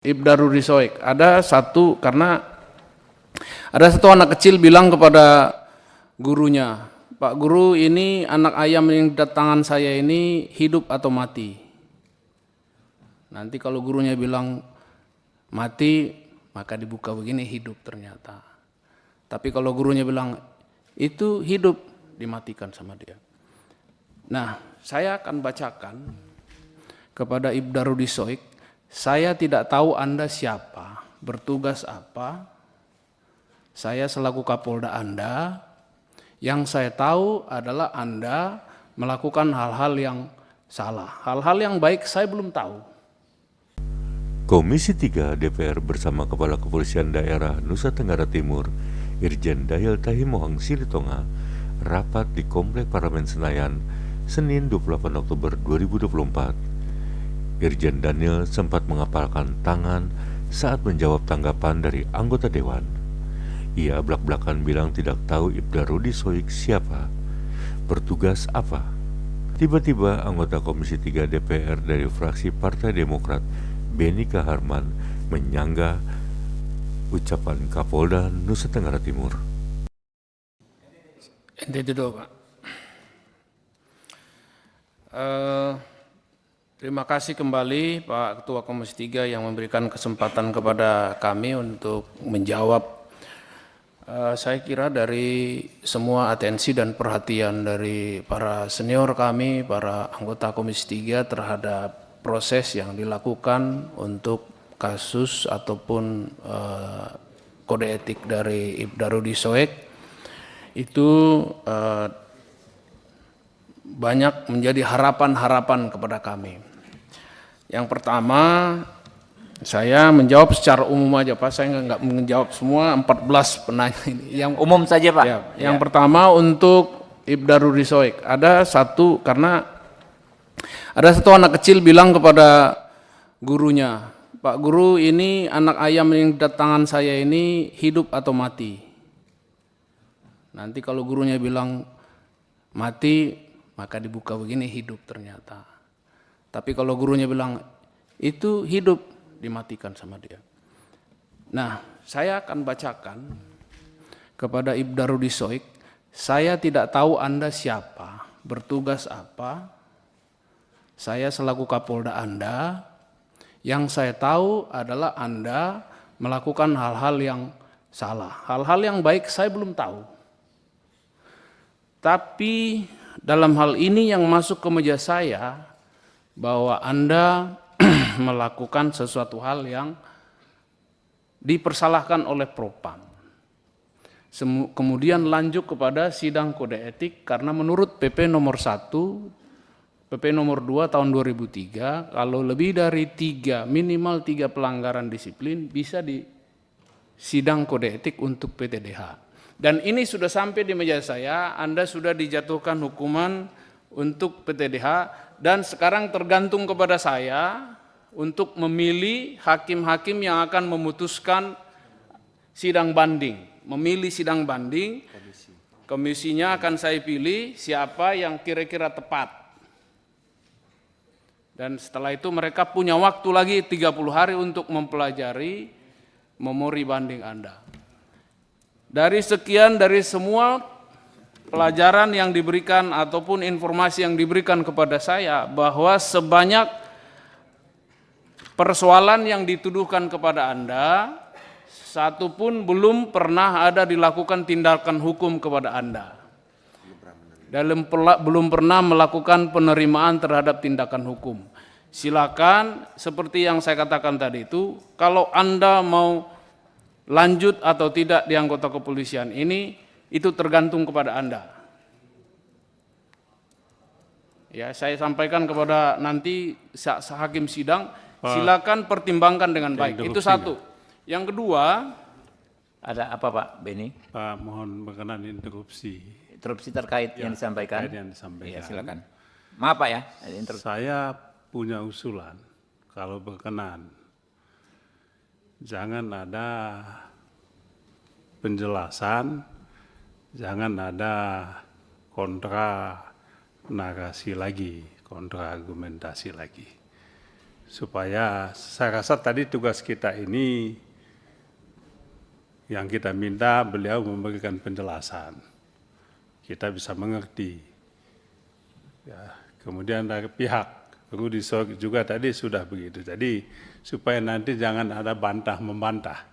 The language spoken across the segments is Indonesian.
Ibdaruri Soek. Ada satu anak kecil bilang kepada gurunya, "Pak Guru, ini anak ayam yang di tangan saya ini hidup atau mati?" Nanti kalau gurunya bilang mati, maka dibuka begini, hidup ternyata. Tapi kalau gurunya bilang itu hidup, dimatikan sama dia. Nah, saya akan bacakan kepada Ibdaruri Soek. Saya tidak tahu Anda siapa, bertugas apa. Saya selaku Kapolda Anda. Yang saya tahu adalah Anda melakukan hal-hal yang salah. Hal-hal yang baik saya belum tahu. Komisi 3 DPR bersama Kepala Kepolisian Daerah Nusa Tenggara Timur, Irjen Dahil Tahimohang Silitonga, rapat di Komplek Parlemen Senayan, Senin 28 Oktober 2024. Irjen Daniel sempat mengepalkan tangan saat menjawab tanggapan dari anggota Dewan. Ia blak-blakan bilang tidak tahu Ibdaruri Soek siapa, bertugas apa. Tiba-tiba anggota Komisi 3 DPR dari fraksi Partai Demokrat, Beni Kaharman, menyanggah ucapan Kapolda Nusa Tenggara Timur. Ente duduk, Pak. Terima kasih kembali Pak Ketua Komisi 3 yang memberikan kesempatan kepada kami untuk menjawab. Saya kira dari semua atensi dan perhatian dari para senior kami, para anggota Komisi 3 terhadap proses yang dilakukan untuk kasus ataupun kode etik dari Ibdaruri Soek itu banyak menjadi harapan-harapan kepada kami. Yang pertama, saya menjawab secara umum aja Pak, saya nggak menjawab semua 14 penanya ini. Yang umum saja Pak. Ya, yang pertama untuk Ibdaruri Soek, ada satu anak kecil bilang kepada gurunya, "Pak Guru, ini anak ayam yang di tangan saya ini hidup atau mati?" Nanti kalau gurunya bilang mati, maka dibuka begini, hidup ternyata. Tapi kalau gurunya bilang itu hidup, dimatikan sama dia. Nah, saya akan bacakan kepada Ibdaruri Soek. Saya tidak tahu Anda siapa, bertugas apa. Saya selaku Kapolda Anda. Yang saya tahu adalah Anda melakukan hal-hal yang salah. Hal-hal yang baik saya belum tahu. Tapi dalam hal ini yang masuk ke meja saya, bahwa Anda melakukan sesuatu hal yang dipersalahkan oleh Propam. Kemudian lanjut kepada sidang kode etik karena menurut PP nomor 1, PP nomor 2 tahun 2003, kalau lebih dari minimal 3 pelanggaran disiplin bisa di sidang kode etik untuk PTDH. Dan ini sudah sampai di meja saya, Anda sudah dijatuhkan hukuman untuk PTDH, dan sekarang tergantung kepada saya untuk memilih hakim-hakim yang akan memutuskan sidang banding. Memilih sidang banding, komisinya akan saya pilih siapa yang kira-kira tepat. Dan setelah itu mereka punya waktu lagi 30 hari untuk mempelajari memori banding Anda. Dari semua pelajaran yang diberikan ataupun informasi yang diberikan kepada saya, bahwa sebanyak persoalan yang dituduhkan kepada Anda, satu pun belum pernah ada dilakukan tindakan hukum kepada Anda. Belum pernah melakukan penerimaan terhadap tindakan hukum. Silakan, seperti yang saya katakan tadi itu, kalau Anda mau lanjut atau tidak di anggota kepolisian ini, itu tergantung kepada Anda. Ya, saya sampaikan kepada nanti hakim sidang, silakan pertimbangkan dengan baik. Itu satu. Yang kedua, ada apa Pak Beni? Pak, mohon berkenan interupsi. Interupsi terkait yang disampaikan. Terkait yang disampaikan. Ya, silakan. Maaf Pak ya. Saya punya usulan, kalau berkenan, jangan ada penjelasan, jangan ada kontra narasi lagi, kontra argumentasi lagi. supaya saya rasa tadi tugas kita ini yang kita minta beliau memberikan penjelasan. Kita bisa mengerti. Ya, kemudian dari pihak Rudi Sorg juga tadi sudah begitu. Jadi supaya nanti jangan ada bantah-membantah.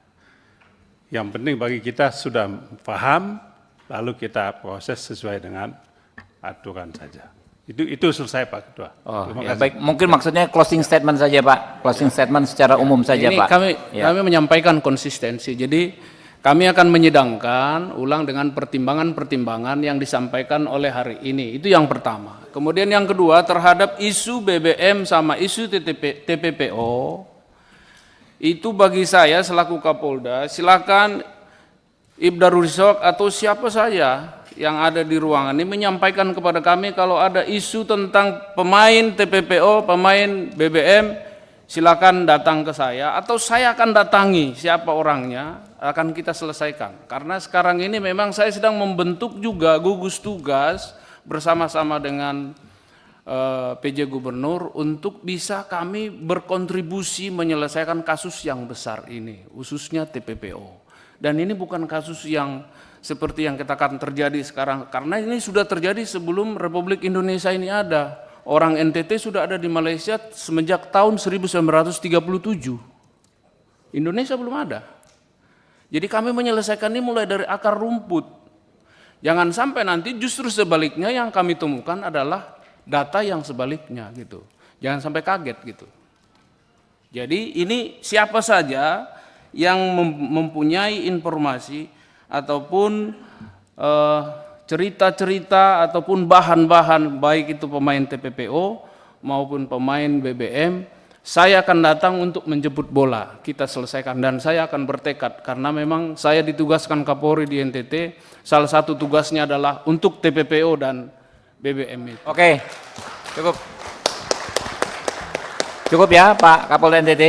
Yang penting bagi kita sudah paham, lalu kita proses sesuai dengan aturan saja. Itu selesai Pak Ketua. Oh, Terima ya, kasih. baik. Mungkin maksudnya closing statement saja Pak. Closing statement secara umum saja Ini Pak. kami menyampaikan konsistensi. Jadi kami akan menyidangkan ulang dengan pertimbangan-pertimbangan yang disampaikan oleh hari ini. Itu yang pertama. Kemudian yang kedua, terhadap isu BBM sama isu TPPO, itu bagi saya selaku Kapolda, silakan Ibda Rudi Sorg atau siapa saja yang ada di ruangan ini menyampaikan kepada kami kalau ada isu tentang pemain TPPO, pemain BBM, silakan datang ke saya atau saya akan datangi siapa orangnya, akan kita selesaikan. Karena sekarang ini memang saya sedang membentuk juga gugus tugas bersama-sama dengan PJ Gubernur untuk bisa kami berkontribusi menyelesaikan kasus yang besar ini, khususnya TPPO. Dan ini bukan kasus yang seperti yang kita akan terjadi sekarang, karena ini sudah terjadi sebelum Republik Indonesia ini ada. Orang NTT sudah ada di Malaysia semenjak tahun 1937. Indonesia belum ada. Jadi kami menyelesaikan ini mulai dari akar rumput. Jangan sampai nanti justru sebaliknya yang kami temukan adalah data yang sebaliknya gitu. Jangan sampai kaget gitu. Jadi ini siapa saja yang mempunyai informasi ataupun cerita-cerita ataupun bahan-bahan baik itu pemain TPPO maupun pemain BBM, saya akan datang untuk menjemput bola, kita selesaikan. Dan saya akan bertekad karena memang saya ditugaskan Kapolri di NTT, salah satu tugasnya adalah untuk TPPO dan BBM itu. Oke, cukup. Cukup ya Pak Kapolda NTT.